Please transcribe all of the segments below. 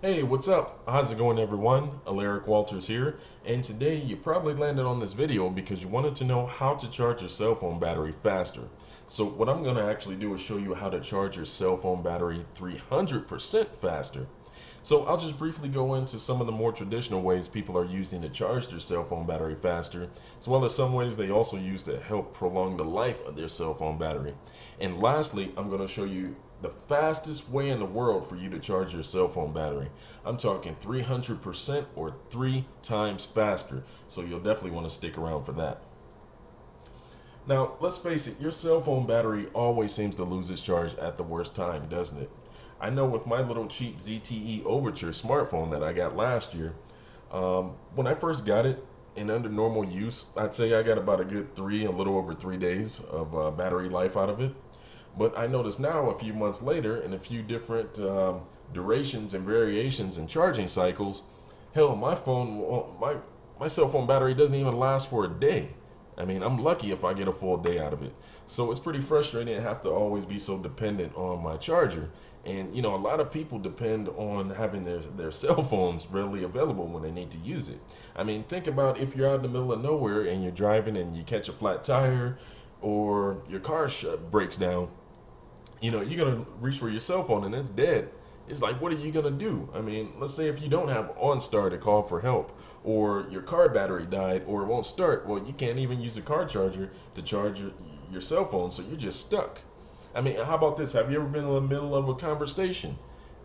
Hey, what's up? How's it going, everyone? Alaric Walters here, and today you probably landed on this video because you wanted to know how to charge your cell phone battery faster. So what I'm going to actually do is show you how to charge your cell phone battery 300% faster. So I'll just briefly go into some of the more traditional ways people are using to charge their cell phone battery faster, as well as some ways they also use to help prolong the life of their cell phone battery. And lastly, I'm going to show you the fastest way in the world for you to charge your cell phone battery. I'm talking 300% or 3 times faster, so you'll definitely want to stick around for that. Now, let's face it, your cell phone battery always seems to lose its charge at the worst time, doesn't it? I know with my little cheap ZTE Overture smartphone that I got last year, when I first got it and under normal use, I'd say I got about a good a little over 3 days of battery life out of it. But I notice now, a few months later, in a few different durations and variations in charging cycles, hell, my cell phone battery doesn't even last for a day. I mean, I'm lucky if I get a full day out of it. So it's pretty frustrating to have to always be so dependent on my charger. And a lot of people depend on having their cell phones readily available when they need to use it. I mean, think about if you're out in the middle of nowhere and you're driving and you catch a flat tire or your car breaks down. You're gonna reach for your cell phone and it's dead. It's like, what are you gonna do? I mean, let's say if you don't have OnStar to call for help, or your car battery died, or it won't start. Well, you can't even use a car charger to charge your cell phone, so you're just stuck. I mean, how about this? Have you ever been in the middle of a conversation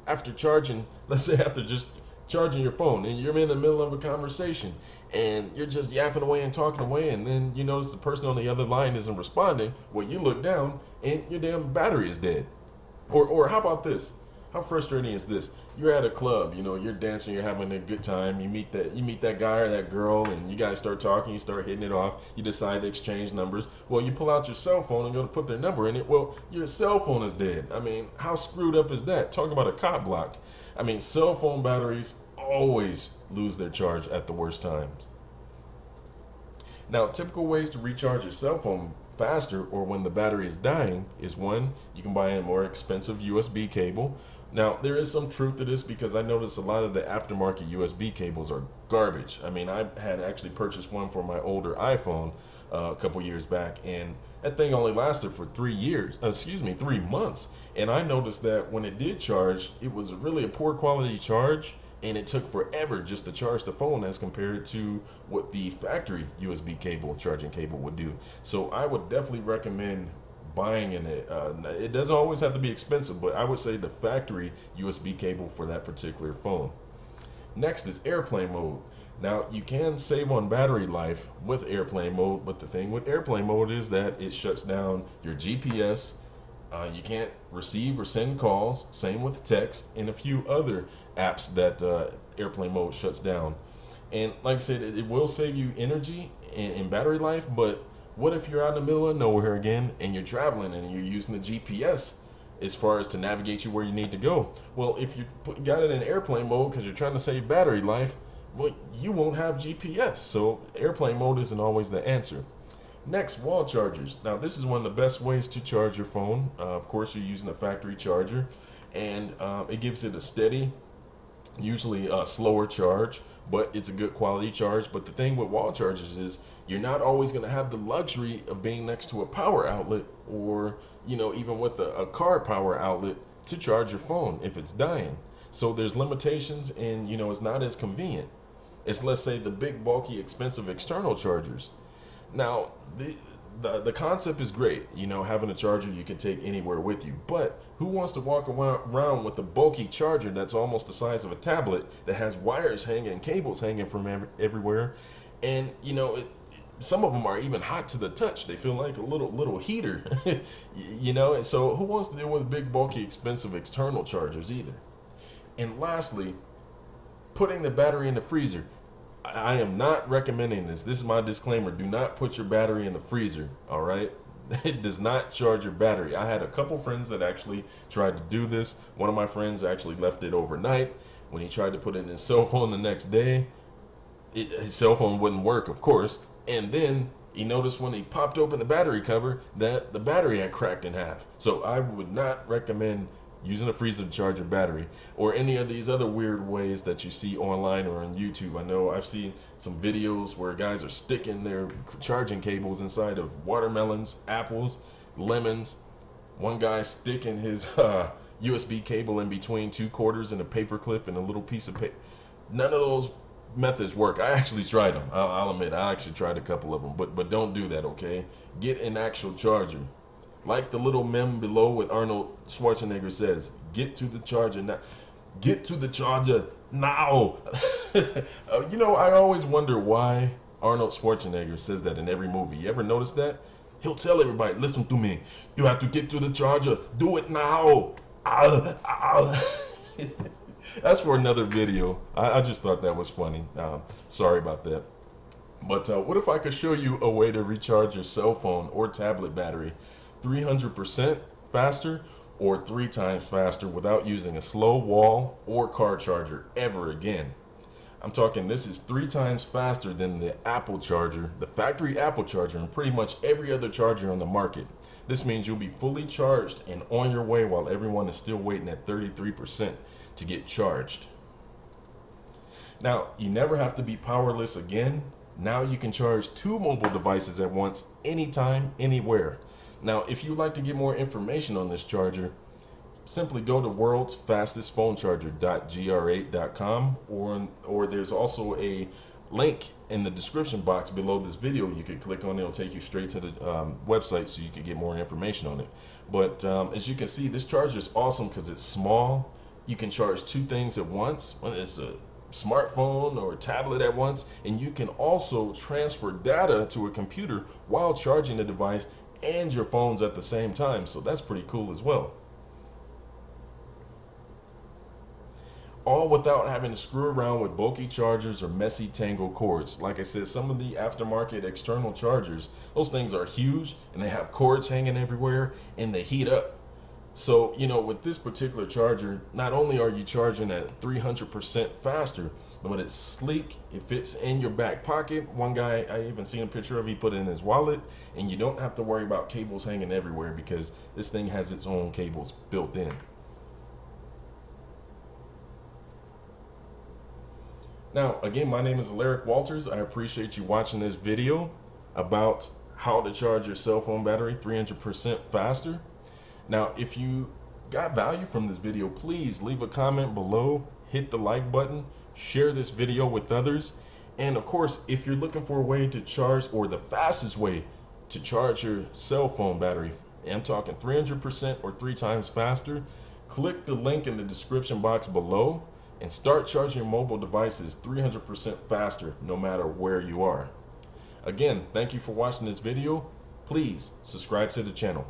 after charging? Let's say after just charging your phone, and you're in the middle of a conversation, and you're just yapping away and talking away, and then you notice the person on the other line isn't responding. Well, you look down and your damn battery is dead. Or how about this? How frustrating is this? You're at a club, you're dancing, you're having a good time. You meet that guy or that girl, and you guys start talking, you start hitting it off. You decide to exchange numbers. Well, you pull out your cell phone and go to put their number in it. Well, your cell phone is dead. I mean, how screwed up is that? Talk about a cop block. I mean, cell phone batteries always lose their charge at the worst times. Now, typical ways to recharge your cell phone faster or when the battery is dying is: one, you can buy a more expensive USB cable. Now, there is some truth to this because I noticed a lot of the aftermarket USB cables are garbage. I mean, I had actually purchased one for my older iPhone a couple years back, and that thing only lasted for 3 months. And I noticed that when it did charge, it was really a poor quality charge, and it took forever just to charge the phone as compared to what the factory USB charging cable would do. So I would definitely recommend buying it doesn't always have to be expensive, but I would say the factory USB cable for that particular phone. Next is airplane mode. Now, you can save on battery life with airplane mode, but the thing with airplane mode is that it shuts down your GPS. You can't receive or send calls. Same with text and a few other apps that airplane mode shuts down. And like I said, it will save you energy and battery life, but what if you're out in the middle of nowhere again and you're traveling and you're using the GPS as far as to navigate you where you need to go? Well, if you got it in airplane mode because you're trying to save battery life, well, you won't have GPS. So airplane mode isn't always the answer. Next, wall chargers. Now, this is one of the best ways to charge your phone. Of course, you're using a factory charger, and it gives it a steady, usually a slower charge, but it's a good quality charge. But the thing with wall chargers is you're not always going to have the luxury of being next to a power outlet, or even with a car power outlet to charge your phone if it's dying. So there's limitations, and it's not as convenient as, let's say, the big, bulky, expensive external chargers. Now, the concept is great, having a charger you can take anywhere with you. But who wants to walk around with a bulky charger that's almost the size of a tablet, that has wires hanging and cables hanging from everywhere? And some of them are even hot to the touch. They feel like a little heater, And so who wants to deal with big, bulky, expensive external chargers either? And lastly, putting the battery in the freezer. I am not recommending this. This is my disclaimer. Do not put your battery in the freezer, all right? It does not charge your battery. I had a couple friends that actually tried to do this. One of my friends actually left it overnight. When he tried to put it in his cell phone the next day, his cell phone wouldn't work, of course. And then he noticed when he popped open the battery cover that the battery had cracked in half. So I would not recommend using a freezer to charge your battery, or any of these other weird ways that you see online or on YouTube. I know I've seen some videos where guys are sticking their charging cables inside of watermelons, apples, lemons. One guy sticking his USB cable in between two quarters and a paper clip and a little piece of paper. None of those methods work. I actually tried them. I'll admit, I actually tried a couple of them, but don't do that, okay? Get an actual charger. Like the little meme below what Arnold Schwarzenegger says, get to the charger now. Get to the charger now. You know, I always wonder why Arnold Schwarzenegger says that in every movie. You ever notice that? He'll tell everybody, listen to me. You have to get to the charger. Do it now. That's for another video. I just thought that was funny. Sorry about that. But what if I could show you a way to recharge your cell phone or tablet battery 300% faster or 3 times faster without using a slow wall or car charger ever again? I'm talking this is 3 times faster than the Apple charger, the factory Apple charger, and pretty much every other charger on the market. This means you'll be fully charged and on your way while everyone is still waiting at 33% to get charged. Now, you never have to be powerless again. Now you can charge 2 mobile devices at once, anytime, anywhere. Now, if you'd like to get more information on this charger, simply go to worldsfastestphonecharger.gr8.com, or there's also a link in the description box below this video. You can click on it. It'll take you straight to the website so you can get more information on it. But as you can see, this charger is awesome because it's small. You can charge 2 things at once. It's a smartphone or a tablet at once, and you can also transfer data to a computer while charging the device and your phones at the same time. So that's pretty cool as well. All without having to screw around with bulky chargers or messy tangled cords. Like I said, some of the aftermarket external chargers, those things are huge and they have cords hanging everywhere and they heat up. So, you know, with this particular charger, not only are you charging at 300% faster, but it's sleek, it fits in your back pocket. One guy, I even seen a picture of, he put it in his wallet, and you don't have to worry about cables hanging everywhere because this thing has its own cables built in. Now, again, my name is Alaric Walters. I appreciate you watching this video about how to charge your cell phone battery 300% faster. Now, if you got value from this video, please leave a comment below, hit the like button, share this video with others. And of course, if you're looking for a way to charge, or the fastest way to charge your cell phone battery, I'm talking 300% or 3 times faster, click the link in the description box below and start charging your mobile devices 300% faster no matter where you are. Again, thank you for watching this video. Please subscribe to the channel.